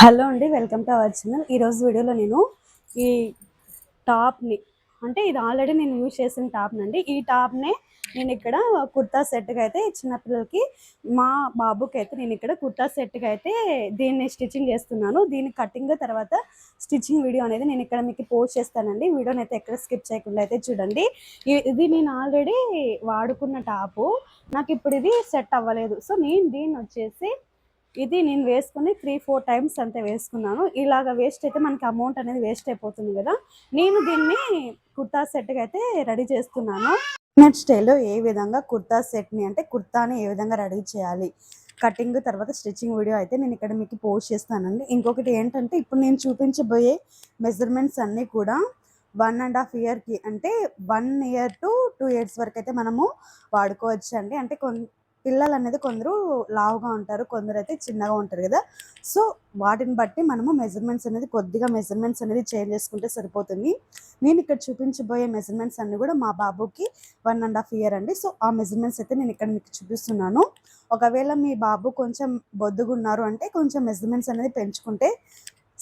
Hello అండి, welcome to our channel. ఈరోజు వీడియోలో నేను ఈ టాప్ని అంటే ఇది ఆల్రెడీ నేను యూజ్ చేసిన టాప్ని అండి. ఈ టాప్నే నేను ఇక్కడ కుర్తా సెట్గా అయితే చిన్నపిల్లలకి మా బాబుకి అయితే నేను ఇక్కడ కుర్తా సెట్గా అయితే దీన్ని స్టిచ్చింగ్ చేస్తున్నాను. దీని కటింగ్ తర్వాత స్టిచ్చింగ్ వీడియో అనేది నేను ఇక్కడ మీకు పోస్ట్ చేస్తానండి. వీడియోని అయితే ఎక్కడ స్కిప్ చేయకుండా అయితే చూడండి. ఇది నేను ఆల్రెడీ వాడుకున్న టాపు, నాకు ఇప్పుడు ఇది సెట్ అవ్వలేదు. సో నేను దీన్ని వచ్చేసి ఇది నేను వేసుకుని 3-4 టైమ్స్ అంతే వేసుకున్నాను. ఇలాగ వేస్ట్ అయితే మనకి అమౌంట్ అనేది వేస్ట్ అయిపోతుంది కదా. నేను దీన్ని కుర్తా సెట్గా అయితే రెడీ చేస్తున్నాను. నెక్స్ట్ స్టైల్లో ఏ విధంగా కుర్తా సెట్ని అంటే కుర్తాని ఏ విధంగా రెడీ చేయాలి, కటింగ్ తర్వాత స్టిచ్చింగ్ వీడియో అయితే నేను ఇక్కడ మీకు పోస్ట్ చేస్తానండి. ఇంకొకటి ఏంటంటే ఇప్పుడు నేను చూపించబోయే మెజర్మెంట్స్ అన్నీ కూడా 1.5 ఇయర్కి అంటే 1 ఇయర్ to 2 ఇయర్స్ వరకు అయితే మనము వాడుకోవచ్చు అండి. అంటే పిల్లలు అనేది కొందరు లావుగా ఉంటారు, కొందరు అయితే చిన్నగా ఉంటారు కదా. సో వాటిని బట్టి మనము మెజర్మెంట్స్ అనేది కొద్దిగా మెజర్మెంట్స్ అనేది చేంజ్ చేసుకుంటే సరిపోతుంది. నేను ఇక్కడ చూపించబోయే మెజర్మెంట్స్ అన్ని కూడా మా బాబుకి 1.5 ఇయర్ అండి. సో ఆ మెజర్మెంట్స్ అయితే నేను ఇక్కడ మీకు చూపిస్తున్నాను. ఒకవేళ మీ బాబు కొంచెం బొద్దుగా ఉన్నారు అంటే కొంచెం మెజర్మెంట్స్ అనేది పెంచుకుంటే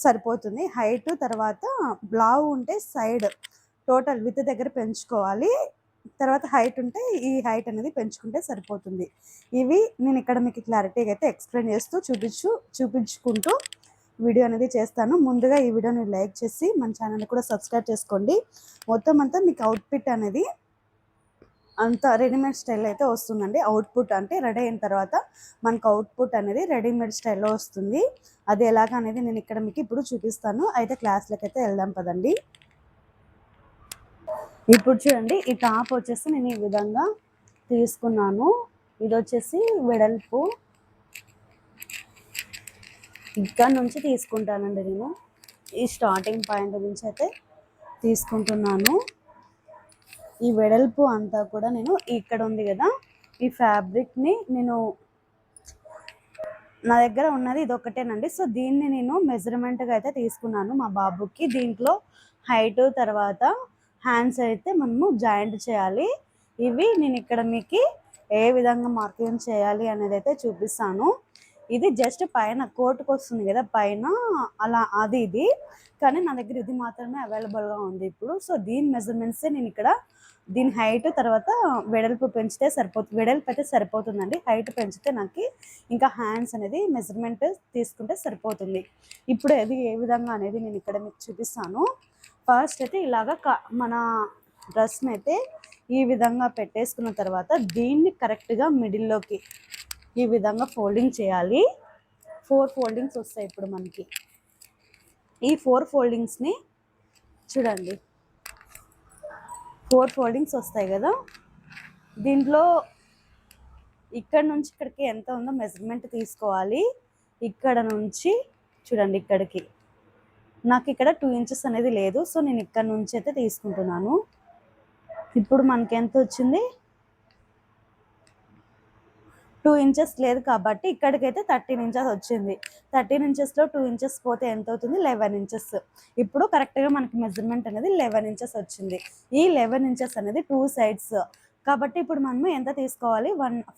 సరిపోతుంది. హైట్ తర్వాత లావు ఉంటే సైడ్ టోటల్ విత్ దగ్గర పెంచుకోవాలి. తర్వాత హైట్ ఉంటే ఈ హైట్ అనేది పెంచుకుంటే సరిపోతుంది. ఇవి నేను ఇక్కడ మీకు క్లారిటీగా అయితే ఎక్స్ప్లెయిన్ చేస్తూ చూపించుకుంటూ వీడియో అనేది చేస్తాను. ముందుగా ఈ వీడియోని లైక్ చేసి మన ఛానల్ని కూడా సబ్స్క్రైబ్ చేసుకోండి. మొత్తం అంతా మీకు అవుట్ఫిట్ అనేది అంత రెడీమేడ్ స్టైల్ అయితే వస్తుందండి. అవుట్పుట్ అంటే రెడీ అయిన తర్వాత మనకు అవుట్పుట్ అనేది రెడీమేడ్ స్టైల్లో వస్తుంది. అది ఎలాగ అనేది నేను ఇక్కడ మీకు ఇప్పుడు చూపిస్తాను. అయితే క్లాస్లోకి అయితే వెళ్దాం పదండి. ఇప్పుడు చూడండి, ఈ టాప్ వచ్చేసి నేను ఈ విధంగా తీసుకున్నాను. ఇది వచ్చేసి వెడల్పు ఇక్కడ నుంచి తీసుకుంటానండి. నేను ఈ స్టార్టింగ్ పాయింట్ నుంచి అయితే తీసుకుంటున్నాను. ఈ వెడల్పు అంతా కూడా నేను ఇక్కడ ఉంది కదా, ఈ ఫ్యాబ్రిక్ని నేను నా దగ్గర ఉన్నది ఇది ఒకటేనండి. సో దీన్ని నేను మెజర్మెంట్గా అయితే తీసుకున్నాను మా బాబుకి. దీంట్లో హైట్ తర్వాత హ్యాండ్స్ అయితే మనము జాయింట్ చేయాలి. ఇవి నేను ఇక్కడ మీకు ఏ విధంగా మార్కింగ్ చేయాలి అనేది అయితే చూపిస్తాను. ఇది జస్ట్ పైన కోటుకు వస్తుంది కదా పైన, అలా అది ఇది, కానీ నా దగ్గర ఇది మాత్రమే అవైలబుల్గా ఉంది ఇప్పుడు. సో దీని మెజర్మెంట్సే నేను ఇక్కడ దీని హైట్ తర్వాత వెడల్పు పెంచితే సరిపోతుంది. వెడల్పు అయితే సరిపోతుందండి, హైట్ పెంచితే నాకు ఇంకా హ్యాండ్స్ అనేది మెజర్మెంట్ తీసుకుంటే సరిపోతుంది. ఇప్పుడు అది ఏ విధంగా అనేది నేను ఇక్కడ మీకు చూపిస్తాను. ఫస్ట్ అయితే ఇలాగా మన డ్రెస్ని అయితే ఈ విధంగా పెట్టేసుకున్న తర్వాత దీన్ని కరెక్ట్గా మిడిల్లోకి ఈ విధంగా ఫోల్డింగ్ చేయాలి. 4 ఫోల్డింగ్స్ వస్తాయి ఇప్పుడు మనకి. ఈ 4 ఫోల్డింగ్స్ని చూడండి, 4 ఫోల్డింగ్స్ వస్తాయి కదా. దీంట్లో ఇక్కడ నుంచి ఇక్కడికి ఎంత ఉందో మెజర్మెంట్ తీసుకోవాలి. ఇక్కడ నుంచి చూడండి ఇక్కడికి నాకు ఇక్కడ 2 ఇంచెస్ అనేది లేదు. సో నేను ఇక్కడ నుంచి అయితే తీసుకుంటున్నాను. ఇప్పుడు మనకి ఎంత వచ్చింది, 2 ఇంచెస్ లేదు కాబట్టి ఇక్కడికైతే 13 ఇంచెస్ వచ్చింది. 13 ఇంచెస్లో 2 ఇంచెస్ పోతే ఎంత అవుతుంది, 11 ఇంచెస్. ఇప్పుడు కరెక్ట్గా మనకి మెజర్మెంట్ అనేది 11 ఇంచెస్ వచ్చింది. ఈ 11 ఇంచెస్ అనేది 2 సైడ్స్ కాబట్టి ఇప్పుడు మనము ఎంత తీసుకోవాలి,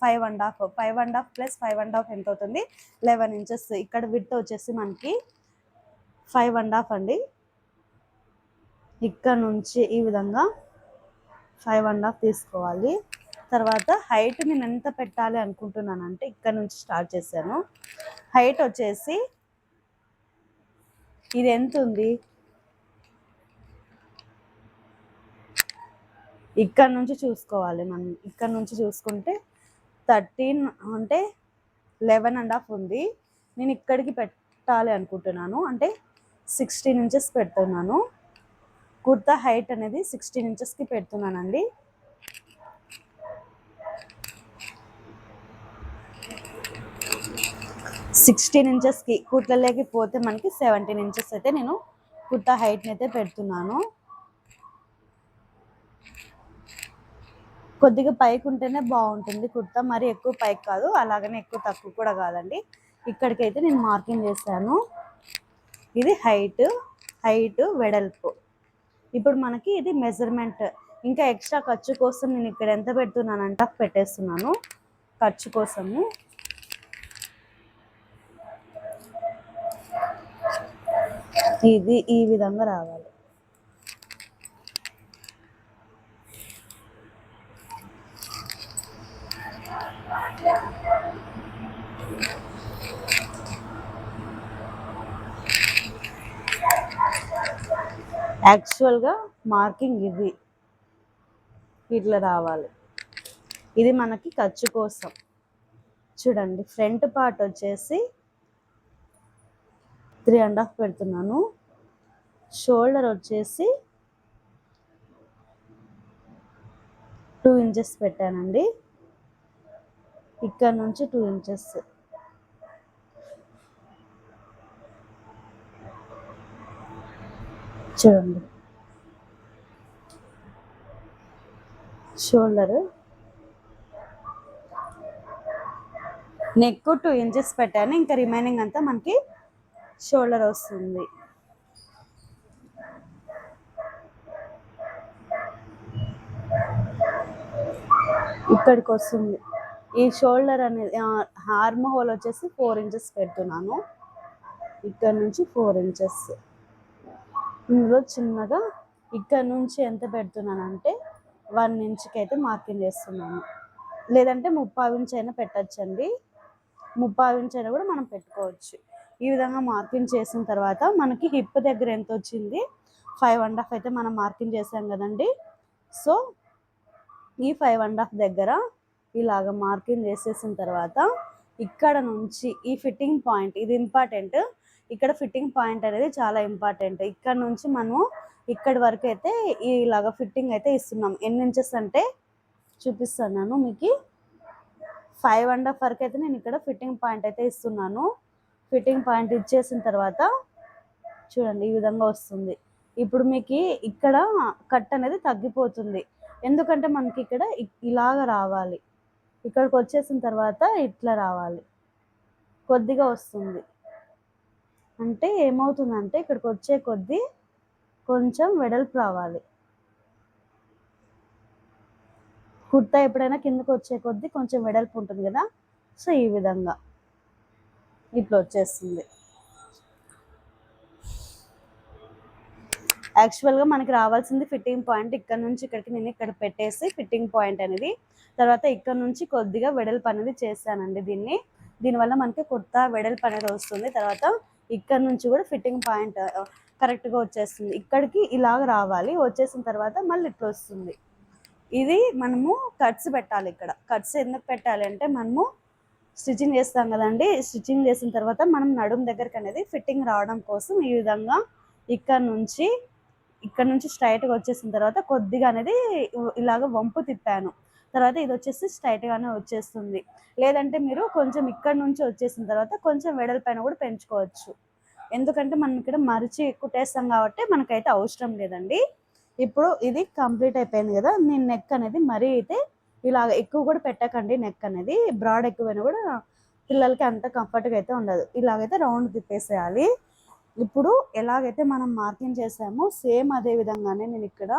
5.5 ప్లస్ 5.5 ఎంత అవుతుంది, 11 ఇంచెస్. ఇక్కడ విడ్త్ వచ్చేసి మనకి 5.5 అండి. ఇక్కడ నుంచి ఈ విధంగా 5.5 తీసుకోవాలి. తర్వాత హైట్ నేను ఎంత పెట్టాలి అనుకుంటున్నాను అంటే ఇక్కడ నుంచి స్టార్ట్ చేశాను. హైట్ వచ్చేసి ఇది ఎంత ఉంది, ఇక్కడ నుంచి చూసుకోవాలి మనం. ఇక్కడ నుంచి చూసుకుంటే 13 అంటే 11.5 ఉంది. నేను ఇక్కడికి పెట్టాలి అనుకుంటున్నాను అంటే 16 ఇంచెస్ పెడుతున్నాను. కుర్తా హైట్ అనేది 16 ఇంచెస్కి పెడుతున్నానండి. సిక్స్టీన్ ఇంచెస్కి కుట్లలోకి పోతే మనకి 17 ఇంచెస్ అయితే నేను కుర్తా హైట్ని అయితే పెడుతున్నాను. కొద్దిగా పైకి ఉంటేనే బాగుంటుంది కుర్తా, మరి ఎక్కువ పైకి కాదు, అలాగనే ఎక్కువ తక్కువ కూడా కాదండి. ఇక్కడికైతే నేను మార్కింగ్ చేశాను. ఇది హైట్ వెడల్పు. ఇప్పుడు మనకి ఇది మెజర్మెంట్. ఇంకా ఎక్స్ట్రా ఖర్చు కోసం నేను ఇక్కడ ఎంత పెడుతున్నానంటే పెట్టేస్తున్నాను ఖర్చు కోసము. ఇది ఈ విధంగా రావాలి. యాక్చువల్గా మార్కింగ్ ఇది ఇట్లా రావాలి. ఇది మనకి ఖర్చు కోసం. చూడండి, ఫ్రంట్ పార్ట్ వచ్చేసి 3.5 పెడుతున్నాను. షోల్డర్ వచ్చేసి 2 ఇంచెస్ పెట్టానండి. ఇక్కడ నుంచి 2 ఇంచెస్. చూడండి, షోల్డర్, నెక్ 2 ఇంచెస్ పెట్టాను. ఇంకా రిమైనింగ్ అంతా మనకి షోల్డర్ వస్తుంది. ఇక్కడికి వస్తుంది. ఈ షోల్డర్ అనేది ఆర్మ్ హోల్ వచ్చేసి 4 ఇంచెస్ పెడుతున్నాను. ఇక్కడ నుంచి 4 ఇంచెస్. ఇందులో చిన్నగా ఇక్కడ నుంచి ఎంత పెడుతున్నానంటే 1 ఇంచ్కి అయితే మార్కింగ్ చేస్తున్నాను. లేదంటే 3/4 ఇంచ్ అయినా పెట్టచ్చండి. 3/4 ఇంచ్ అయినా కూడా మనం పెట్టుకోవచ్చు. ఈ విధంగా మార్కింగ్ చేసిన తర్వాత మనకి హిప్ దగ్గర ఎంత వచ్చింది, 5.5 అయితే మనం మార్కింగ్ చేసాం కదండి. సో ఈ 5.5 దగ్గర ఇలాగ మార్కింగ్ చేసేసిన తర్వాత ఇక్కడ నుంచి ఈ ఫిట్టింగ్ పాయింట్, ఇది ఇంపార్టెంట్. ఇక్కడ ఫిట్టింగ్ పాయింట్ అనేది చాలా ఇంపార్టెంట్. ఇక్కడ నుంచి మనము ఇక్కడి వరకు అయితే ఇలాగ ఫిట్టింగ్ అయితే ఇస్తున్నాం. ఎన్ని ఇంచెస్ అంటే చూపిస్తున్నాను మీకు. 5.5 వరకు అయితే నేను ఇక్కడ ఫిట్టింగ్ పాయింట్ అయితే ఇస్తున్నాను. ఫిట్టింగ్ పాయింట్ ఇచ్చేసిన తర్వాత చూడండి, ఈ విధంగా వస్తుంది. ఇప్పుడు మీకు ఇక్కడ కట్ అనేది తగ్గిపోతుంది. ఎందుకంటే మనకి ఇక్కడ ఇలాగ రావాలి. ఇక్కడికి వచ్చేసిన తర్వాత ఇట్లా రావాలి. కొద్దిగా వస్తుంది. అంటే ఏమవుతుందంటే ఇక్కడికి వచ్చే కొద్దీ కొంచెం వెడల్పు రావాలి. కుర్తా ఎప్పుడైనా కిందకు వచ్చే కొద్దీ కొంచెం వెడల్పు ఉంటుంది కదా. సో ఈ విధంగా ఇట్లా వచ్చేస్తుంది. యాక్చువల్గా మనకి రావాల్సింది ఫిట్టింగ్ పాయింట్. ఇక్కడ నుంచి ఇక్కడికి నేను ఇక్కడ పెట్టేసి ఫిట్టింగ్ పాయింట్ అనేది, తర్వాత ఇక్కడ నుంచి కొద్దిగా వెడల్పు అనేది చేశానండి. దీనివల్ల మనకి కుర్తా వెడల్పు అనేది వస్తుంది. తర్వాత ఇక్కడ నుంచి కూడా ఫిట్టింగ్ పాయింట్ కరెక్ట్గా వచ్చేస్తుంది. ఇక్కడికి ఇలాగ రావాలి. వచ్చేసిన తర్వాత మళ్ళీ ఇట్లా వస్తుంది. ఇది మనము కట్స్ పెట్టాలి. ఇక్కడ కట్స్ ఎందుకు పెట్టాలి అంటే మనము స్టిచ్చింగ్ చేస్తాం కదండి. స్టిచ్చింగ్ చేసిన తర్వాత మనం నడుము దగ్గరికి అనేది ఫిట్టింగ్ రావడం కోసం ఈ విధంగా ఇక్కడ నుంచి స్ట్రైట్గా వచ్చేసిన తర్వాత కొద్దిగా అనేది ఇలాగ వంపు తిప్పాను. తర్వాత ఇది వచ్చేసి స్ట్రైట్గానే వచ్చేస్తుంది. లేదంటే మీరు కొంచెం ఇక్కడ నుంచి వచ్చేసిన తర్వాత కొంచెం వెడల్పైన కూడా పెంచుకోవచ్చు. ఎందుకంటే మనం ఇక్కడ మరిచి కుట్టేస్తాం కాబట్టి మనకైతే అవసరం లేదండి. ఇప్పుడు ఇది కంప్లీట్ అయిపోయింది కదా. నేను నెక్ అనేది మరీ అయితే ఇలాగ ఎక్కువ కూడా పెట్టకండి. నెక్ అనేది బ్రాడ్ ఎక్కువైనా కూడా పిల్లలకి అంత కంఫర్ట్గా అయితే ఉండదు. ఇలాగైతే రౌండ్ తిప్పేసేయాలి. ఇప్పుడు ఎలాగైతే మనం మార్కింగ్ చేసామో సేమ్ అదే విధంగానే నేను ఇక్కడ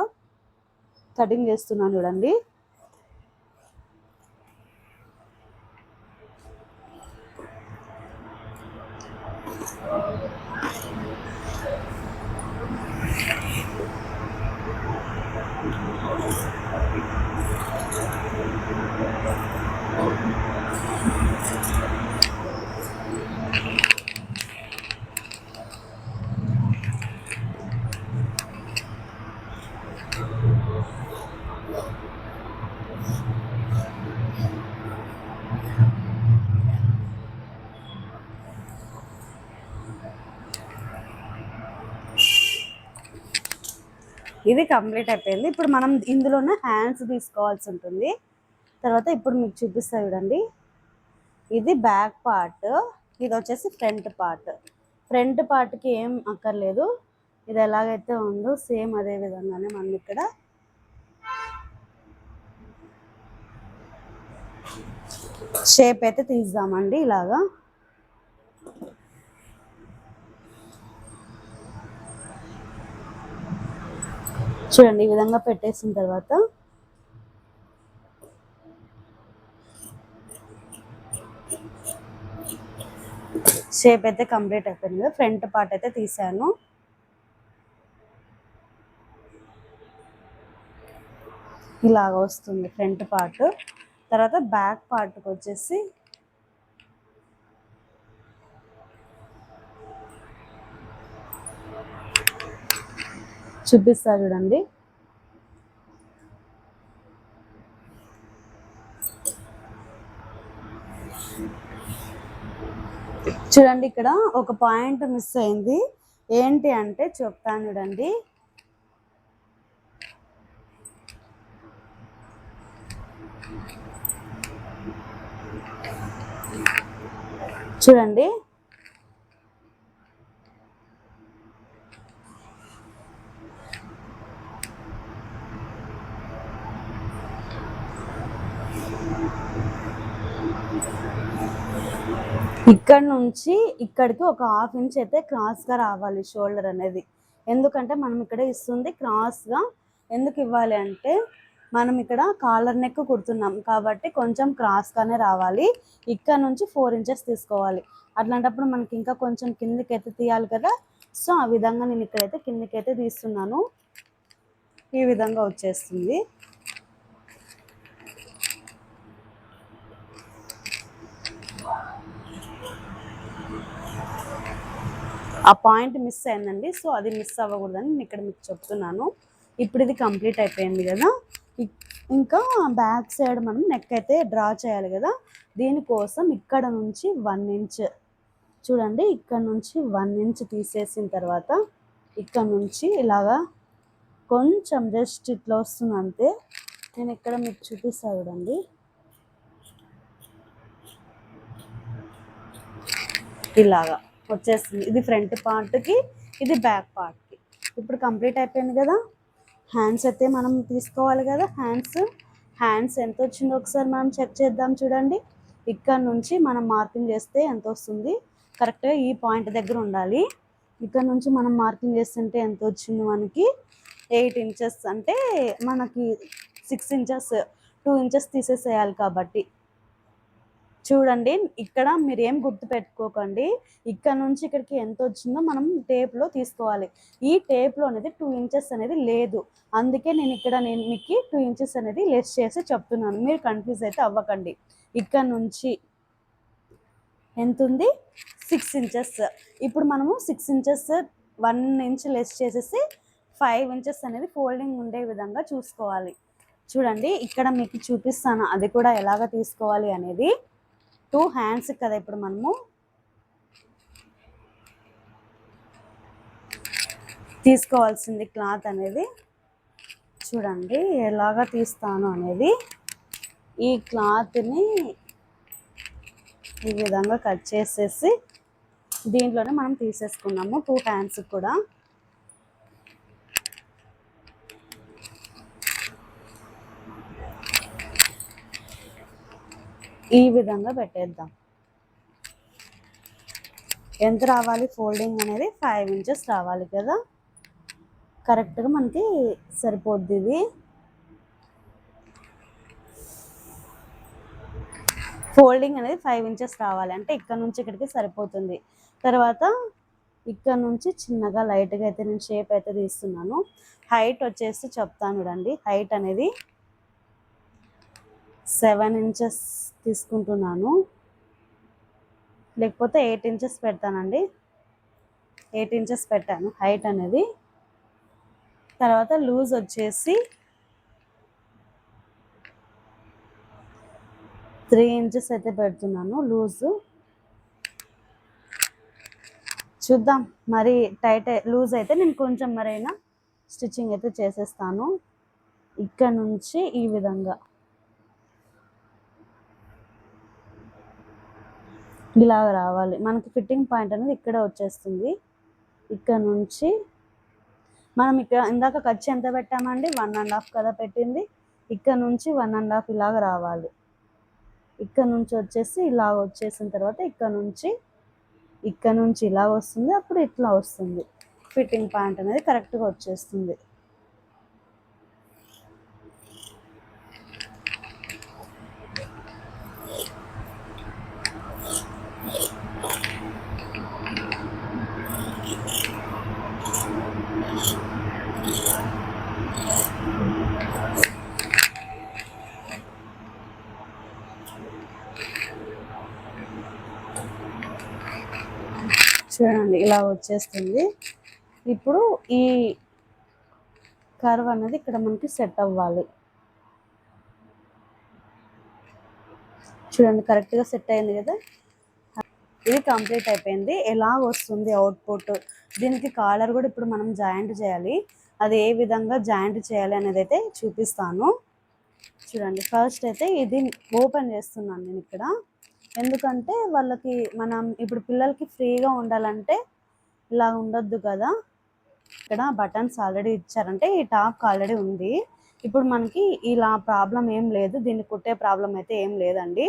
కటింగ్ చేస్తున్నాను. చూడండి, ఇది కంప్లీట్ అయిపోయింది. ఇప్పుడు మనం ఇందులోనే హ్యాండ్స్ తీసుకోవాల్సి ఉంటుంది. తర్వాత ఇప్పుడు మీకు చూపిస్తా చూడండి. ఇది బ్యాక్ పార్ట్, ఇది వచ్చేసి ఫ్రంట్ పార్ట్. ఫ్రంట్ పార్ట్కి ఏం అక్కర్లేదు. ఇది ఎలాగైతే ఉందో సేమ్ అదే విధంగానే మనం ఇక్కడ షేప్ అయితే తీద్దామండి. ఇలాగా చూడండి, ఈ విధంగా పెట్టేసిన తర్వాత షేప్ అయితే కంప్లీట్ అయిపోయింది. ఫ్రంట్ పార్ట్ అయితే తీసాను. ఇలాగ వస్తుంది ఫ్రంట్ పార్ట్. తర్వాత బ్యాక్ పార్ట్కి వచ్చేసి చూపిస్తా చూడండి. చూడండి ఇక్కడ ఒక పాయింట్ మిస్ అయింది. ఏంటి అంటే చెప్తాను చూడండి. చూడండి ఇక్కడ నుంచి ఇక్కడికి ఒక 1/2 ఇంచ్ అయితే క్రాస్గా రావాలి షోల్డర్ అనేది. ఎందుకంటే మనం ఇక్కడ ఇస్తుంది క్రాస్గా. ఎందుకు ఇవ్వాలి అంటే మనం ఇక్కడ కాలర్ నెక్ కుడుతున్నాం కాబట్టి కొంచెం క్రాస్గానే రావాలి. ఇక్కడ నుంచి 4 ఇంచెస్ తీసుకోవాలి. అట్లాంటప్పుడు మనకి ఇంకా కొంచెం కిందికి అయితే తీయాలి కదా. సో ఆ విధంగా నేను ఇక్కడైతే కిందికైతే తీస్తున్నాను. ఈ విధంగా వచ్చేస్తుంది. ఆ పాయింట్ మిస్ అయిందండి. సో అది మిస్ అవ్వకూడదని నేను ఇక్కడ మీకు చెప్తున్నాను. ఇప్పుడు ఇది కంప్లీట్ అయిపోయింది కదా. ఇంకా బ్యాక్ సైడ్ మనం నెక్ అయితే డ్రా చేయాలి కదా. దీనికోసం ఇక్కడ నుంచి 1 ఇంచ్ చూడండి, ఇక్కడ నుంచి 1 ఇంచ్ తీసేసిన తర్వాత ఇక్కడ నుంచి ఇలాగా కొంచెం జస్ట్ ఇట్లా వస్తుంది అంతే. నేను ఇక్కడ మీకు చూపిస్తాను చూడండి. ఇలాగా వచ్చేస్తుంది. ఇది ఫ్రంట్ పార్ట్కి, ఇది బ్యాక్ పార్ట్కి. ఇప్పుడు కంప్లీట్ అయిపోయింది కదా. హ్యాండ్స్ అయితే మనం తీసుకోవాలి కదా. హ్యాండ్స్ ఎంత వచ్చిందో ఒకసారి మనం చెక్ చేద్దాం. చూడండి ఇక్కడ నుంచి మనం మార్కింగ్ చేస్తే ఎంత వస్తుంది, కరెక్ట్గా ఈ పాయింట్ దగ్గర ఉండాలి. ఇక్కడ నుంచి మనం మార్కింగ్ చేస్తుంటే ఎంత వచ్చింది మనకి 8 ఇంచెస్. అంటే మనకి 6 ఇంచెస్ 2 ఇంచెస్ తీసేసేయాలి కాబట్టి. చూడండి ఇక్కడ మీరు ఏం గుర్తు పెట్టుకోకండి. ఇక్కడ నుంచి ఇక్కడికి ఎంత వచ్చిందో మనం టేప్లో తీసుకోవాలి. ఈ టేప్లో అనేది 2 ఇంచెస్ అనేది లేదు. అందుకే నేను మీకు 2 ఇంచెస్ అనేది లెస్ చేసి చెప్తున్నాను. మీరు కన్ఫ్యూజ్ అయితే అవ్వకండి. ఇక్కడ నుంచి ఎంత ఉంది 6 ఇంచెస్. ఇప్పుడు మనము 6 ఇంచెస్ 1 ఇంచ్ లెస్ చేసేసి 5 ఇంచెస్ అనేది ఫోల్డింగ్ ఉండే విధంగా చూసుకోవాలి. చూడండి ఇక్కడ మీకు చూపిస్తాను అది కూడా ఎలాగ తీసుకోవాలి అనేది. 2 హ్యాండ్స్ కదా ఇప్పుడు మనము తీసుకోవాల్సింది క్లాత్ అనేది. చూడండి ఎలాగ తీస్తాను అనేది. ఈ క్లాత్ని ఈ విధంగా కట్ చేసేసి దీంట్లోనే మనం తీసేసుకున్నాము 2 హ్యాండ్స్ కూడా. ఈ విధంగా పెట్టేద్దాం. ఎంత రావాలి ఫోల్డింగ్ అనేది 5 ఇంచెస్ రావాలి కదా. కరెక్ట్గా మనకి సరిపోద్ది. ఇది ఫోల్డింగ్ అనేది 5 ఇంచెస్ రావాలి అంటే ఇక్కడ నుంచి ఇక్కడికి సరిపోతుంది. తర్వాత ఇక్కడ నుంచి చిన్నగా లైట్గా అయితే నేను షేప్ అయితే తీస్తున్నాను. హైట్ వచ్చేసి చెప్తాను చూడండి. హైట్ అనేది 7 ఇంచెస్ తీసుకుంటున్నాను, లేకపోతే 8 ఇంచెస్ పెడతానండి. 8 ఇంచెస్ పెట్టాను హైట్ అనేది. తర్వాత లూజ్ వచ్చేసి 3 ఇంచెస్ అయితే పెడుతున్నాను లూజు. చూద్దాం మరి టైట్ లూజ్ అయితే నేను కొంచెం మరైనా స్టిచ్చింగ్ అయితే చేసేస్తాను. ఇక్కడ నుంచి ఈ విధంగా ఇలాగ రావాలి. మనకి ఫిట్టింగ్ పాయింట్ అనేది ఇక్కడ వచ్చేస్తుంది. ఇక్కడ నుంచి మనం ఇక్కడ ఇందాక ఖర్చు ఎంత పెట్టామండి 1.5 కదా పెట్టింది. ఇక్కడ నుంచి 1.5 ఇలాగ రావాలి. ఇక్కడ నుంచి వచ్చేసి ఇలాగ వచ్చేసిన తర్వాత ఇక్కడ నుంచి ఇలాగ వస్తుంది. అప్పుడు ఇట్లా వస్తుంది. ఫిట్టింగ్ పాయింట్ అనేది కరెక్ట్గా వచ్చేస్తుంది. చూడండి ఇలా వచ్చేస్తుంది. ఇప్పుడు ఈ కర్వ్ అనేది ఇక్కడ మనకి సెట్ అవ్వాలి. చూడండి కరెక్ట్గా సెట్ అయింది కదా. ఇది కంప్లీట్ అయిపోయింది. ఎలా వస్తుంది అవుట్పుట్, దీనికి కాలర్ కూడా ఇప్పుడు మనం జాయింట్ చేయాలి. అది ఏ విధంగా జాయింట్ చేయాలి అనేది అయితే చూపిస్తాను. చూడండి ఫస్ట్ అయితే ఇది ఓపెన్ చేస్తున్నాను నేను ఇక్కడ. ఎందుకంటే వాళ్ళకి మనం ఇప్పుడు పిల్లలకి ఫ్రీగా ఉండాలంటే ఇలా ఉండొద్దు కదా. ఇక్కడ బటన్స్ ఆల్రెడీ ఇచ్చారంటే ఈ టాప్ ఆల్రెడీ ఉంది. ఇప్పుడు మనకి ఇలా ప్రాబ్లం ఏం లేదు, దీన్ని కుట్టే ప్రాబ్లం అయితే ఏం లేదండి.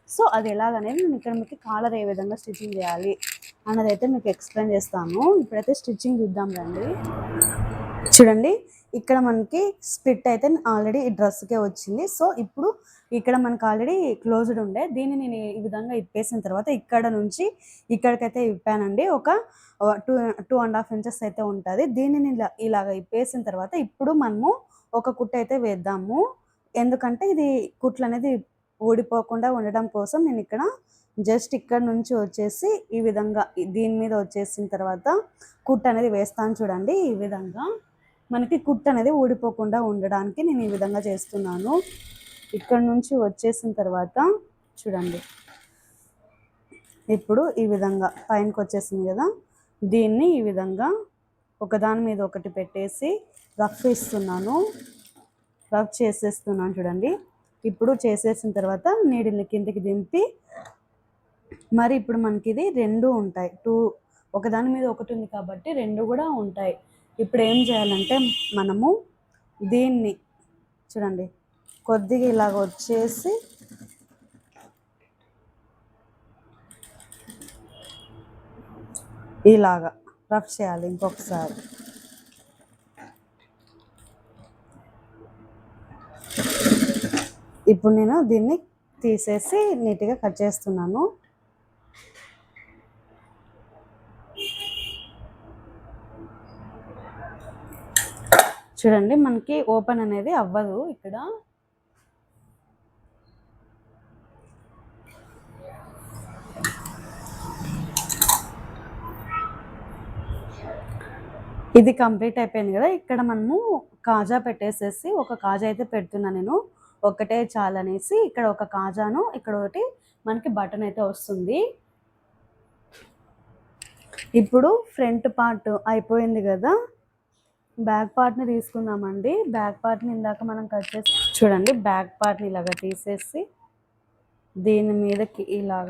సో అది ఎలాగనేది నేను ఇక్కడ మీకు కాలర్ ఏ విధంగా స్టిచ్చింగ్ చేయాలి అన్నది అయితే మీకు ఎక్స్ప్లెయిన్ చేస్తాను. ఇప్పుడైతే స్టిచ్చింగ్ చూద్దాం రండి. చూడండి ఇక్కడ మనకి స్ప్లిట్ అయితే ఆల్రెడీ ఈ డ్రెస్కే వచ్చింది. సో ఇప్పుడు ఇక్కడ మనకు ఆల్రెడీ క్లోజ్డ్ ఉండే, దీన్ని నేను ఈ విధంగా ఇప్పేసిన తర్వాత ఇక్కడ నుంచి ఇక్కడికైతే ఇప్పానండి. ఒక 2.5 ఇంచెస్ అయితే ఉంటుంది. దీనిని ఇలాగ ఇప్పేసిన తర్వాత ఇప్పుడు మనము ఒక కుట్టు అయితే వేద్దాము. ఎందుకంటే ఇది కుట్లు అనేది ఊడిపోకుండా ఉండడం కోసం నేను ఇక్కడ జస్ట్ ఇక్కడ నుంచి వచ్చేసి ఈ విధంగా దీని మీద వచ్చేసిన తర్వాత కుట్టు అనేది వేస్తాను. చూడండి ఈ విధంగా మనకి కుట్టు అనేది ఊడిపోకుండా ఉండడానికి నేను ఈ విధంగా చేస్తున్నాను. ఇక్కడ నుంచి వచ్చేసిన తర్వాత చూడండి ఇప్పుడు ఈ విధంగా పైనకి వచ్చేసింది కదా, దీన్ని ఈ విధంగా ఒకదాని మీద ఒకటి పెట్టేసి రఫ్ చేస్తున్నాను. చూడండి ఇప్పుడు చేసేసిన తర్వాత నీడిల్ని కిందకి దింపి మరి ఇప్పుడు మనకి ఇది రెండు ఉంటాయి. ఒకదాని మీద ఒకటి ఉంది కాబట్టి రెండు కూడా ఉంటాయి. ఇప్పుడు ఏం చేయాలంటే మనము దీన్ని చూడండి కొద్దిగా ఇలాగ వచ్చేసి ఇలాగా రఫ్ చేయాలి ఇంకొకసారి. ఇప్పుడు నేను దీన్ని తీసేసి నీట్గా కట్ చేస్తున్నాను. చూడండి మనకి ఓపెన్ అనేది అవ్వదు ఇక్కడ. ఇది కంప్లీట్ అయిపోయింది కదా. ఇక్కడ మనము కాజా పెట్టేసేసి ఒక కాజా అయితే పెడుతున్నా నేను, ఒకటే చాలనేసి. ఇక్కడ ఒక కాజాను ఇక్కడ ఒకటి మనకి బటన్ అయితే వస్తుంది. ఇప్పుడు ఫ్రంట్ పార్ట్ అయిపోయింది కదా, బ్యాక్ పార్ట్ని తీసుకుందామండి. బ్యాక్ పార్ట్ని ఇందాక మనం కట్ చేసి చూడండి బ్యాక్ పార్ట్ని ఇలాగ తీసేసి దీని మీదకి ఇలాగ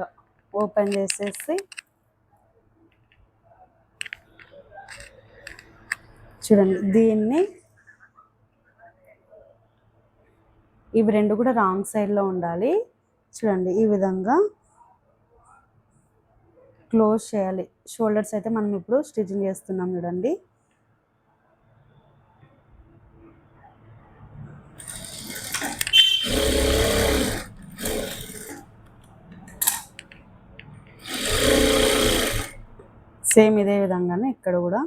ఓపెన్ చేసేసి చూడండి దీన్ని ఇవి రెండు కూడా రాంగ్ సైడ్లో ఉండాలి. చూడండి ఈ విధంగా క్లోజ్ చేయాలి. షోల్డర్స్ అయితే మనం ఇప్పుడు స్టిచ్చింగ్ చేస్తున్నాం చూడండి. సేమ్ ఇదే విధంగానే ఇక్కడ కూడా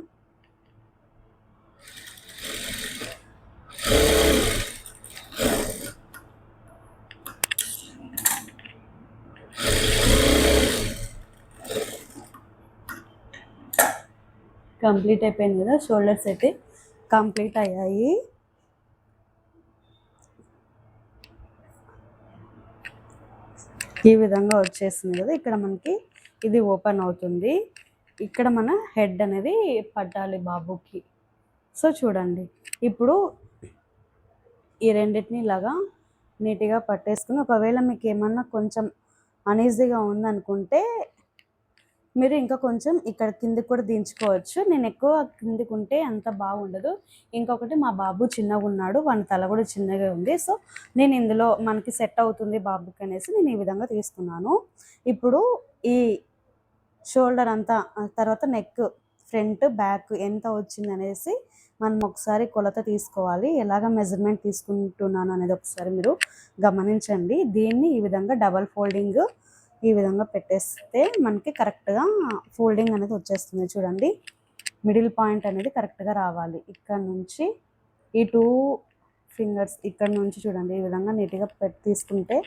కంప్లీట్ అయిపోయింది కదా. షోల్డర్స్ అయితే కంప్లీట్ అయ్యాయి. ఈ విధంగా వచ్చేసింది కదా. ఇక్కడ మనకి ఇది ఓపెన్ అవుతుంది. ఇక్కడ మన హెడ్ అనేది పట్టాలి బాబుకి. సో చూడండి ఇప్పుడు ఈ రెండింటిని ఇలాగా నీట్గా పట్టేసుకుని, ఒకవేళ మీకు ఏమన్నా కొంచెం అనీజీగా ఉందనుకుంటే మీరు ఇంకా కొంచెం ఇక్కడ కిందికి కూడా దించుకోవచ్చు. నేను ఎక్కువ కిందికి ఉంటే అంత బాగుండదు. ఇంకొకటి మా బాబు చిన్నగా ఉన్నాడు, వాని తల కూడా చిన్నగా ఉంది. సో నేను ఇందులో మనకి సెట్ అవుతుంది బాబుకి అనేసి నేను ఈ విధంగా తీసుకున్నాను. ఇప్పుడు ఈ షోల్డర్ అంతా తర్వాత నెక్ ఫ్రంట్ బ్యాక్ ఎంత వచ్చింది అనేసి మనం ఒకసారి కొలత తీసుకోవాలి. ఎలాగ మెజర్మెంట్ తీసుకుంటున్నాను అనేది ఒకసారి మీరు గమనించండి. దీన్ని ఈ విధంగా డబల్ ఫోల్డింగ్ ఈ విధంగా పెట్టేస్తే మనకి కరెక్ట్గా ఫోల్డింగ్ అనేది వచ్చేస్తుంది. చూడండి మిడిల్ పాయింట్ అనేది కరెక్ట్గా రావాలి. ఇక్కడ నుంచి ఈ 2 ఫింగర్స్ ఇక్కడ నుంచి చూడండి ఈ విధంగా నీట్గా తీసుకుంటే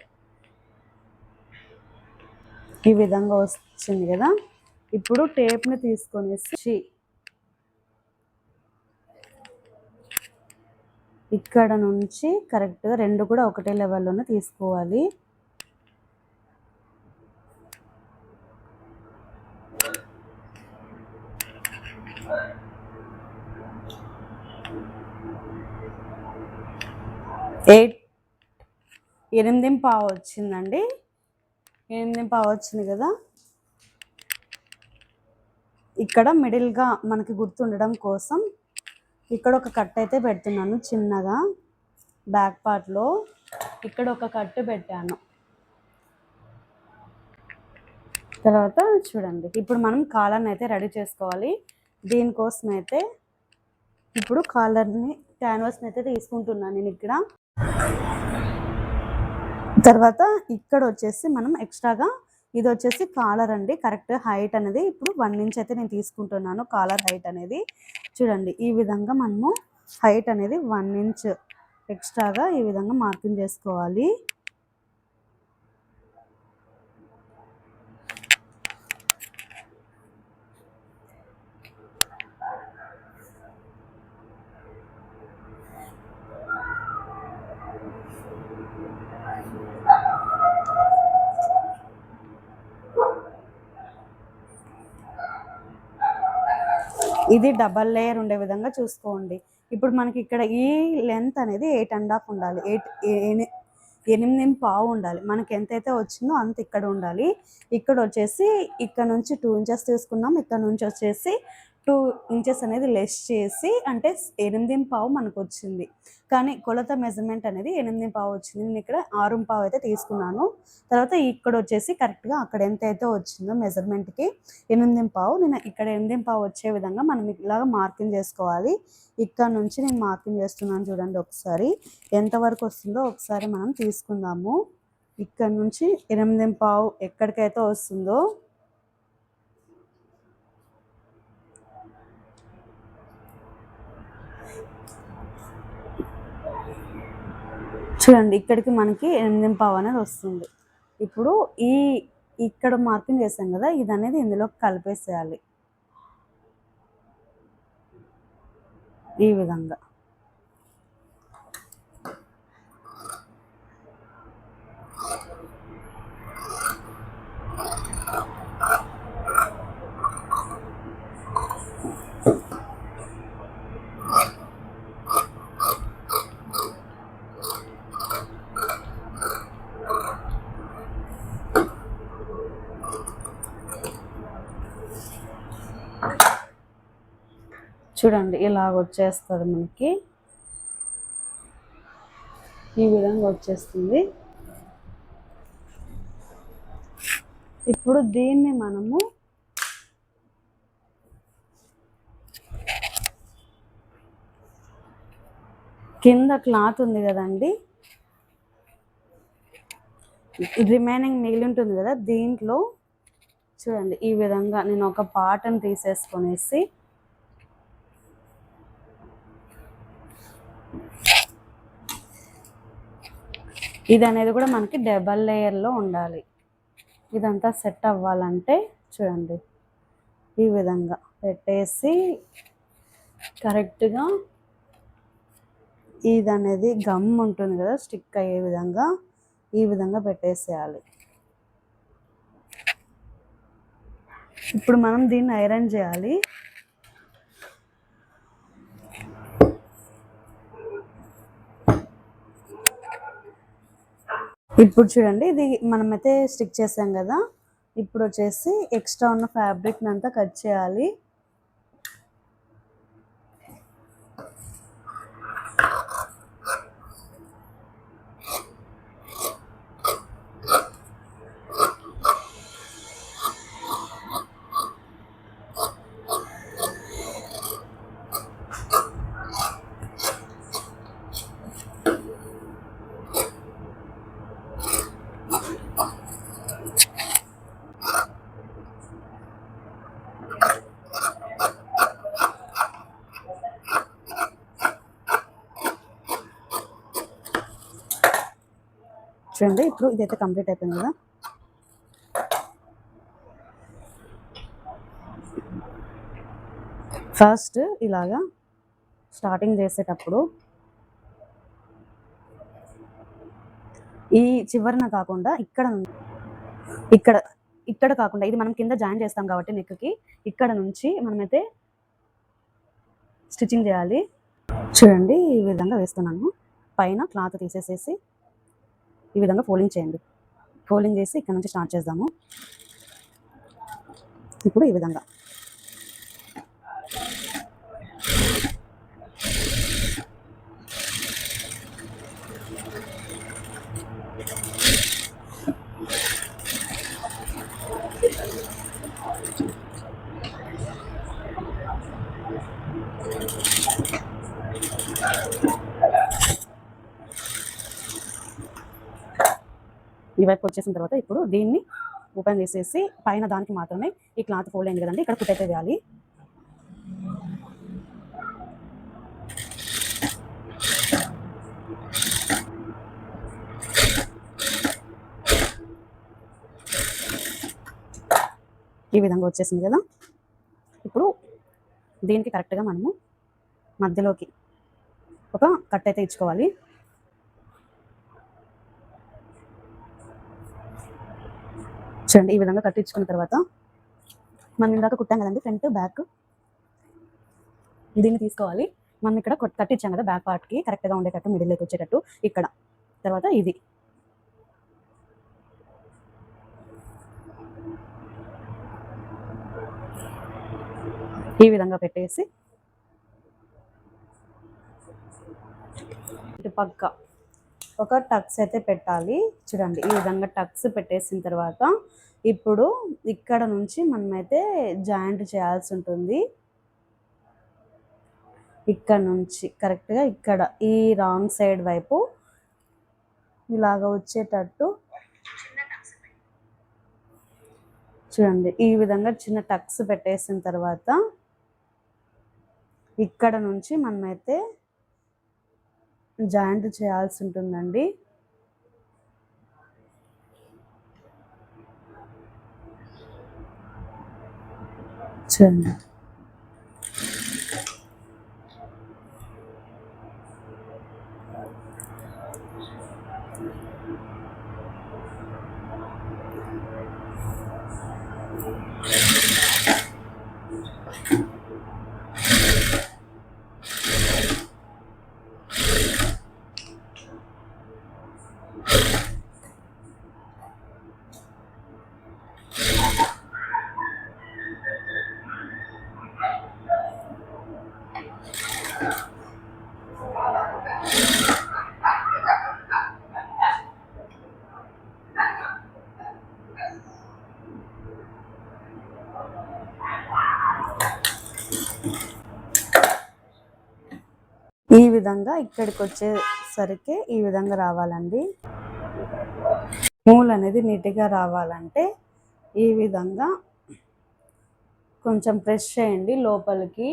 ఈ విధంగా వచ్చింది కదా. ఇప్పుడు టేప్ని తీసుకొనేసి ఇక్కడ నుంచి కరెక్ట్గా రెండు కూడా ఒకటే లెవెల్లోనే తీసుకోవాలి. ఎనిమిది పావు వచ్చిందండి. 8 పావు వచ్చింది కదా. ఇక్కడ మిడిల్గా మనకి గుర్తుండడం కోసం ఇక్కడ ఒక కట్ అయితే పెడుతున్నాను చిన్నగా. బ్యాక్ పార్ట్లో ఇక్కడ ఒక కట్టు పెట్టాను. తర్వాత చూడండి, ఇప్పుడు మనం కాలర్ని అయితే రెడీ చేసుకోవాలి. దీనికోసం అయితే ఇప్పుడు కాలర్ని క్యాన్వాస్ని అయితే తీసుకుంటున్నాను నేను ఇక్కడ. తర్వాత ఇక్కడ వచ్చేసి మనం ఎక్స్ట్రాగా ఇది వచ్చేసి కాలర్ అండి. కరెక్ట్ హైట్ అనేది ఇప్పుడు 1 ఇంచ్ అయితే నేను తీసుకుంటున్నాను. కాలర్ హైట్ అనేది చూడండి, ఈ విధంగా మనము హైట్ అనేది 1 ఇంచ్ ఎక్స్ట్రాగా ఈ విధంగా మార్కింగ్ చేసుకోవాలి. ఇది డబల్ లేయర్ ఉండే విధంగా చూసుకోండి. ఇప్పుడు మనకి ఇక్కడ ఈ లెంత్ అనేది 8.5 ఉండాలి. 8 పావు ఉండాలి. మనకి ఎంతైతే వచ్చిందో అంత ఇక్కడ ఉండాలి. ఇక్కడ వచ్చేసి ఇక్కడ నుంచి 2 ఇంచెస్ తీసుకున్నాం. ఇక్కడ నుంచి వచ్చేసి 2 ఇంచెస్ అనేది లెస్ చేసి అంటే 8 పావు మనకు వచ్చింది. కానీ కొలత మెజర్మెంట్ అనేది 8 పావు వచ్చింది. నేను ఇక్కడ 6 పావు అయితే తీసుకున్నాను. తర్వాత ఇక్కడ వచ్చేసి కరెక్ట్గా అక్కడ ఎంతైతే వచ్చిందో మెజర్మెంట్కి 8 పావు, నేను ఇక్కడ 8 పావు వచ్చే విధంగా మనం ఇలాగా మార్కింగ్ చేసుకోవాలి. ఇక్కడ నుంచి నేను మార్కింగ్ చేస్తున్నాను చూడండి. ఒకసారి ఎంతవరకు వస్తుందో ఒకసారి మనం తీసుకుందాము. ఇక్కడ నుంచి 8 పావు ఎక్కడికైతే వస్తుందో చూడండి, ఇక్కడికి మనకి 8 పావు అనేది వస్తుంది. ఇప్పుడు ఇక్కడ మార్కింగ్ చేసాం కదా, ఇది అనేది ఇందులోకి కలిపేసేయాలి ఈ విధంగా. చూడండి, ఇలాగ వచ్చేస్తుంది మనకి, ఈ విధంగా వచ్చేస్తుంది. ఇప్పుడు దీన్ని మనము కింద క్లాత్ ఉంది కదండి, రిమైనింగ్ మిగిలి ఉంటుంది కదా, దీంట్లో చూడండి ఈ విధంగా నేను ఒక పార్ట్ని తీసేసుకొనేసి ఇది అనేది కూడా మనకి డబల్ లేయర్లో ఉండాలి. ఇదంతా సెట్ అవ్వాలంటే చూడండి ఈ విధంగా పెట్టేసి కరెక్ట్గా ఇది అనేది గమ్ ఉంటుంది కదా, స్టిక్ అయ్యే విధంగా ఈ విధంగా పెట్టేసేయాలి. ఇప్పుడు మనం దీన్ని ఐరన్ చేయాలి. ఇప్పుడు చూడండి, ఇది మనమైతే స్టిక్ చేసాం కదా, ఇప్పుడు వచ్చేసి ఎక్స్ట్రా ఉన్న ఫ్యాబ్రిక్ని అంతా కట్ చేయాలి. చూడండి, ఇప్పుడు ఇదైతే కంప్లీట్ అయిపోయింది కదా. ఫస్ట్ ఇలాగా స్టార్టింగ్ చేసేటప్పుడు ఈ చివరన కాకుండా ఇక్కడ ఇక్కడ కాకుండా ఇది మనం కింద జాయిన్ చేస్తాం కాబట్టి నెక్కి ఇక్కడ నుంచి మనమైతే స్టిచ్చింగ్ చేయాలి. చూడండి ఈ విధంగా వేస్తున్నాను. పైన క్లాత్ తీసేసేసి ఈ విధంగా ఫోల్డింగ్ చేయండి. ఫోల్డింగ్ చేసి ఇక్కడ నుంచి స్టార్ట్ చేద్దాము. ఇప్పుడు ఈ విధంగా ఈ వైపు వచ్చేసిన తర్వాత ఇప్పుడు దీన్ని ఓపెన్ చేసేసి పైన దానికి మాత్రమే ఈ క్లాత్ ఫోల్డ్ అయింది కదండి, ఇక్కడ కుట్టయితే వేయాలి. ఈ విధంగా వచ్చేసింది కదా. ఇప్పుడు దీనికి కరెక్ట్గా మనము మధ్యలోకి ఒక కట్ అయితే ఇచ్చుకోవాలి. చూడండి ఈ విధంగా కట్టించుకున్న తర్వాత మనం ఇందాక కుట్టాం కదండి ఫ్రంట్ బ్యాక్, దీన్ని తీసుకోవాలి. మనం ఇక్కడ కట్టించాం కదా బ్యాక్ పార్ట్కి కరెక్ట్గా ఉండేటట్టు మిడిల్లోకి వచ్చేటట్టు ఇక్కడ, తర్వాత ఇది ఈ విధంగా పెట్టేసి ఇటు పక్క ఒక టక్స్ అయితే పెట్టాలి. చూడండి ఈ విధంగా టక్స్ పెట్టేసిన తర్వాత ఇప్పుడు ఇక్కడ నుంచి మనమైతే జాయింట్ చేయాల్సి ఉంటుంది. ఇక్కడ నుంచి కరెక్ట్గా ఇక్కడ ఈ రాంగ్ సైడ్ వైపు ఇలాగ వచ్చేటట్టు చూడండి ఈ విధంగా చిన్న టక్స్ పెట్టేసిన తర్వాత ఇక్కడ నుంచి మనమైతే జాయింట్ చేయాల్సి ఉంటుందండి. చూడండి ఈ విధంగా ఇక్కడికి వచ్చేసరికి ఈ విధంగా రావాలండి. మూల్ అనేది నీట్గా రావాలంటే ఈ విధంగా కొంచెం ప్రెస్ చేయండి లోపలికి,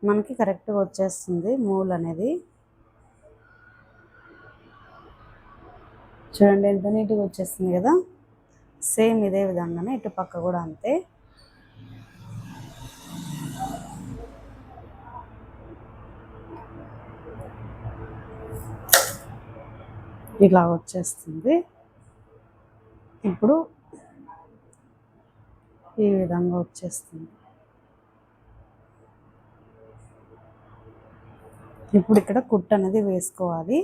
మనకి కరెక్ట్గా వచ్చేస్తుంది మూల్ అనేది. చూడండి ఎంత నీట్గా వచ్చేస్తుంది కదా. సేమ్ ఇదే విధంగానే ఇటు పక్క కూడా అంతే. ఇలా వచ్చేస్తుంది. ఇప్పుడు ఈ విధంగా వచ్చేస్తుంది. ఇప్పుడు ఇక్కడ కుట్టు అనేది వేసుకోవాలి.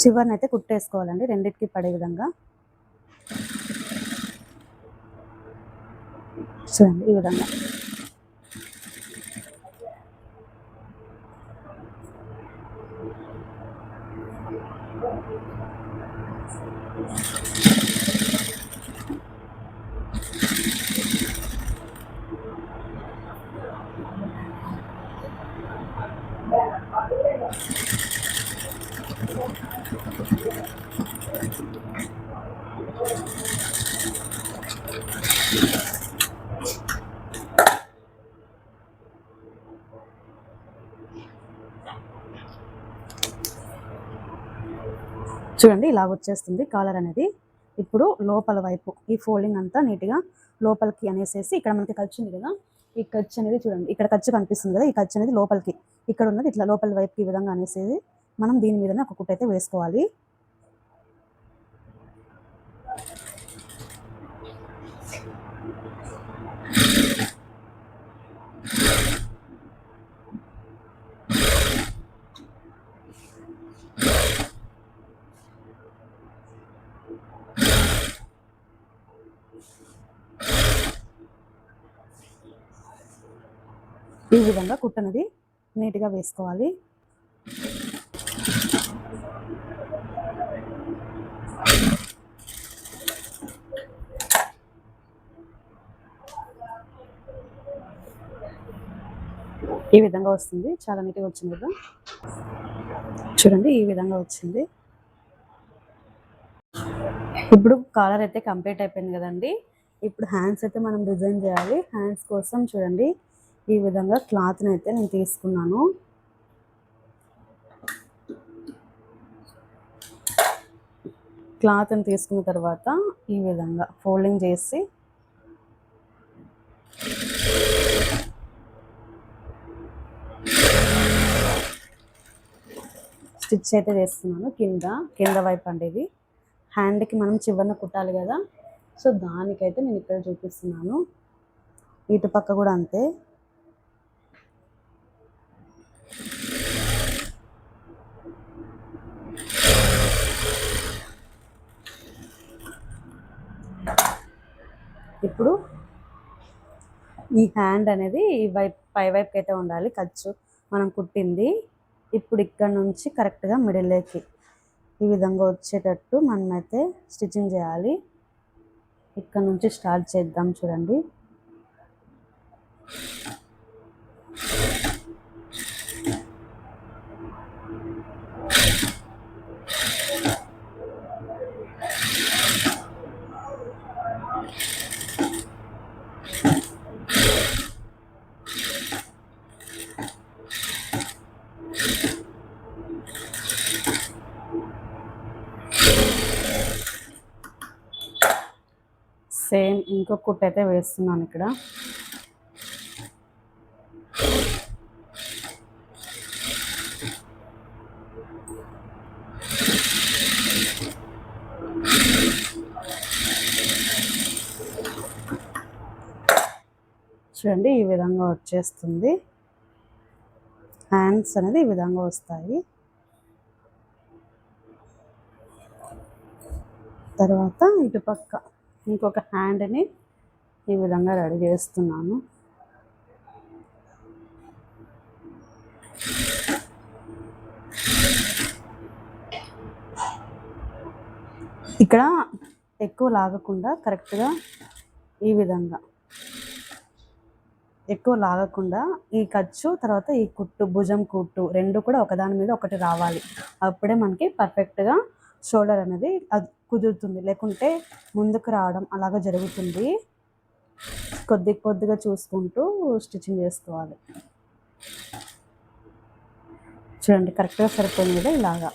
చివరిని అయితే కుట్టేసుకోవాలండి రెండింటికి పడే విధంగా. చూడండి ఈ విధంగా చూడండి ఇలా వచ్చేస్తుంది కాలర్ అనేది. ఇప్పుడు లోపల వైపు ఈ ఫోల్డింగ్ అంతా నీట్గా లోపలికి అనేసేసి ఇక్కడ మనకి ఖర్చు ఉంది కదా, ఈ ఖర్చు అనేది చూడండి ఇక్కడ ఖర్చు కనిపిస్తుంది కదా, ఈ ఖర్చు అనేది లోపలికి ఇక్కడ ఉన్నది ఇట్లా లోపల వైపుకి ఈ విధంగా అనేసేది మనం దీని మీదనే ఒక కుట్టు అయితే వేసుకోవాలి. ఈ విధంగా కుట్టు అనేది నీట్గా వేసుకోవాలి. ఈ విధంగా వస్తుంది, చాలా నీట్గా వచ్చింది కదా చూడండి, ఈ విధంగా వచ్చింది. ఇప్పుడు కాలర్ అయితే కంప్లీట్ అయిపోయింది కదండి. ఇప్పుడు హ్యాండ్స్ అయితే మనం డిజైన్ చేయాలి. హ్యాండ్స్ కోసం చూడండి ఈ విధంగా క్లాత్ని అయితే నేను తీసుకున్నాను. క్లాత్ని తీసుకున్న తర్వాత ఈ విధంగా ఫోల్డింగ్ చేసి స్టిచ్ అయితే చేస్తున్నాను. కింద వైపు అండి ఇది. హ్యాండ్కి మనం చివరన కుట్టాలి కదా, సో దానికైతే నేను ఇక్కడ చూపిస్తున్నాను. ఇటు పక్క కూడా అంతే. ఇప్పుడు ఈ హ్యాండ్ అనేది ఈ వైపు పై వైపుకి అయితే ఉండాలి ఖర్చు మనం కుట్టింది. ఇప్పుడు ఇక్కడ నుంచి కరెక్ట్గా మిడిల్లోకి ఈ విధంగా వచ్చేటట్టు మనమైతే స్టిచ్చింగ్ చేయాలి. ఇక్కడ నుంచి స్టార్ట్ చేద్దాం. చూడండి సేమ్ ఇంకొక కుట్టు అయితే వేస్తున్నాను ఇక్కడ. చూడండి ఈ విధంగా వచ్చేస్తుంది. హ్యాండ్స్ అనేది ఈ విధంగా వస్తాయి. తర్వాత ఇటుపక్క ఇంకొక హ్యాండ్ని ఈ విధంగా రెడీ చేస్తున్నాను. ఇక్కడ ఎక్కువ లాగకుండా కరెక్ట్గా ఈ విధంగా ఎక్కువ లాగకుండా ఈ ఖర్చు తర్వాత ఈ కుట్టు భుజం కుట్టు రెండు కూడా ఒకదాని మీద ఒకటి రావాలి. అప్పుడే మనకి పర్ఫెక్ట్గా షోల్డర్ అనేది అది కుదురుతుంది. లేకుంటే ముందుకు రావడం అలాగా జరుగుతుంది. కొద్దిగా చూసుకుంటూ స్టిచ్చింగ్ చేసుకోవాలి. చూడండి కరెక్ట్గా సరిపోయింది కదా ఇలాగా.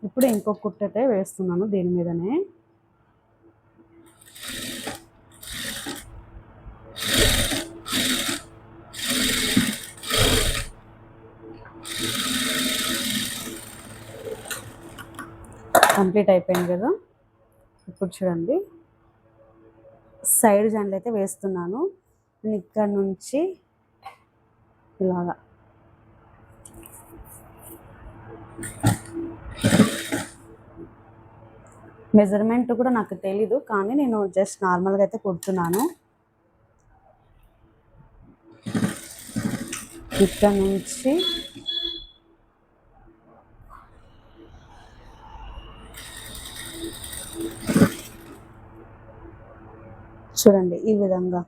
ఇప్పుడు ఇంకొక కుట్టు అయితే వేస్తున్నాను దీని మీదనే. కంప్లీట్ అయిపోయింది కదా. ఇప్పుడు చూడండి సైడ్ జాయింట్లు అయితే వేస్తున్నాను. నేను ఇక్కడ నుంచి ఇలాగా మెజర్మెంట్ కూడా నాకు తెలీదు, కానీ నేను జస్ట్ నార్మల్గా అయితే కుడుతున్నాను. ఇక్కడ నుంచి చూడండి ఈ విధంగా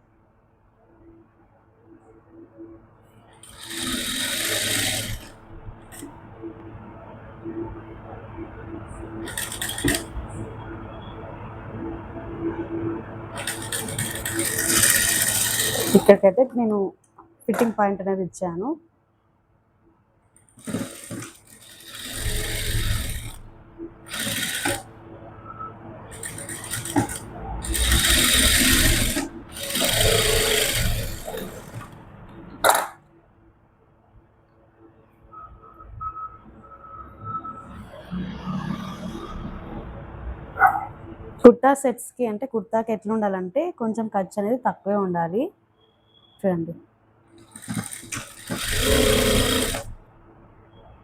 ఇక్కడికైతే నేను ఫిట్టింగ్ పాయింట్ అనేది ఇచ్చాను. కుర్తా సెట్స్కి అంటే కుర్తాకి ఎట్లా ఉండాలంటే కొంచెం ఖర్చు అనేది తక్కువే ఉండాలి. చూడండి,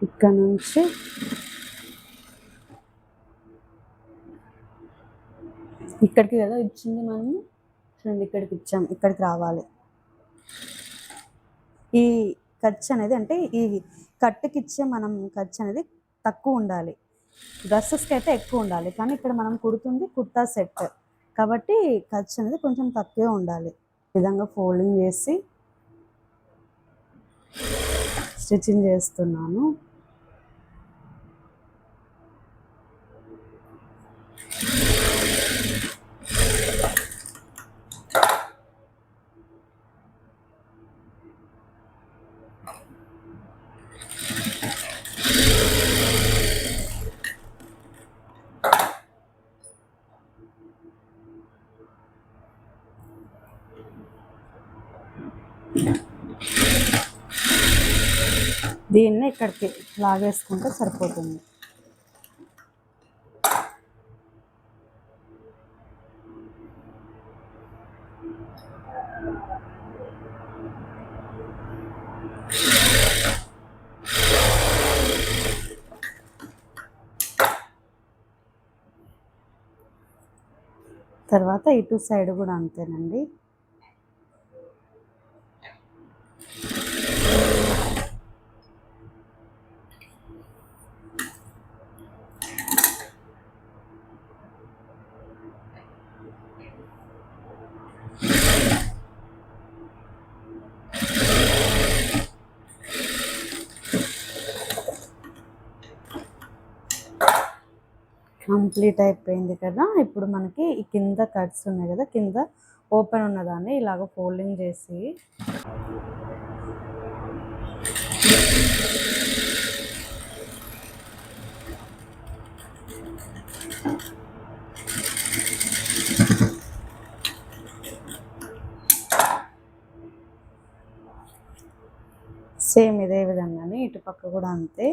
ఇక్కడ నుంచి ఇక్కడికి కదా ఇచ్చింది మనము. చూడండి, ఇక్కడికి ఇచ్చాం, ఇక్కడికి రావాలి. ఈ ఖర్చు అనేది అంటే ఈ కట్టుకి ఇచ్చే మనం ఖర్చు అనేది తక్కువ ఉండాలి. డ్రెస్సెస్కి అయితే ఎక్కువ ఉండాలి, కానీ ఇక్కడ మనం కుడుతుంది కుర్తా సెట్ కాబట్టి ఖర్చు అనేది కొంచెం తక్కువే ఉండాలి. ఈ విధంగా ఫోల్డింగ్ చేసి స్టిచ్చింగ్ చేస్తున్నాను. దీన్ని ఇక్కడికి లాగేసుకుంటే సరిపోతుంది. తర్వాత ఇటు సైడ్ కూడా అంతేనండి. కంప్లీట్ అయిపోయింది కదా. ఇప్పుడు మనకి ఈ కింద కట్స్ ఉన్నాయి కదా, కింద ఓపెన్ ఉన్నదాన్ని ఇలాగ ఫోల్డింగ్ చేసి సేమ్ ఇదే విధంగానే ఇటు పక్క కూడా అంతే.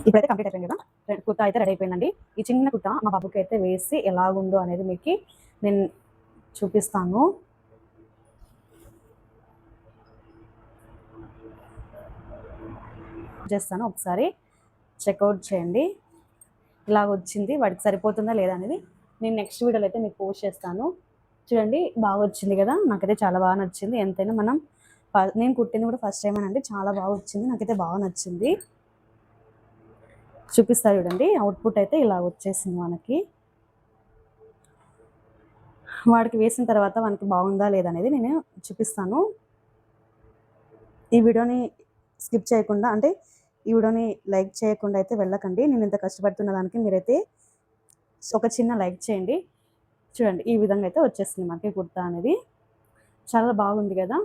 ఇప్పుడైతే కంప్లీట్ అయిపోయింది కదా, కుర్తా అయితే రెడీ అయిపోయిందండి. ఈ చిన్న కుర్తా మా బాబుకి అయితే వేసి ఎలాగుందో అనేది మీకు నేను చూపిస్తాను. చేస్తాను, ఒకసారి చెక్అవుట్ చేయండి. ఇలాగ వచ్చింది, వాడికి సరిపోతుందా లేదా అనేది నేను నెక్స్ట్ వీడియోలో అయితే మీకు పోస్ట్ చేస్తాను. చూడండి, బాగా వచ్చింది కదా, నాకైతే చాలా బాగా నచ్చింది. ఎంతైనా మనం నేను కుట్టింది కూడా ఫస్ట్ టైం అనండి, చాలా బాగా వచ్చింది, నాకైతే బాగా నచ్చింది. చూపిస్తా చూడండి, అవుట్పుట్ అయితే ఇలా వచ్చేసింది మనకి. వాడికి వేసిన తర్వాత మనకి బాగుందా లేదా అనేది నేను చూపిస్తాను. ఈ వీడియోని స్కిప్ చేయకుండా అంటే ఈ వీడియోని లైక్ చేయకుండా అయితే వెళ్ళకండి. నేను ఇంత కష్టపడుతున్న దానికి మీరైతే ఒక చిన్న లైక్ చేయండి. చూడండి, ఈ విధంగా అయితే వచ్చేసింది మనకి కుర్తా అనేది. చాలా బాగుంది కదా.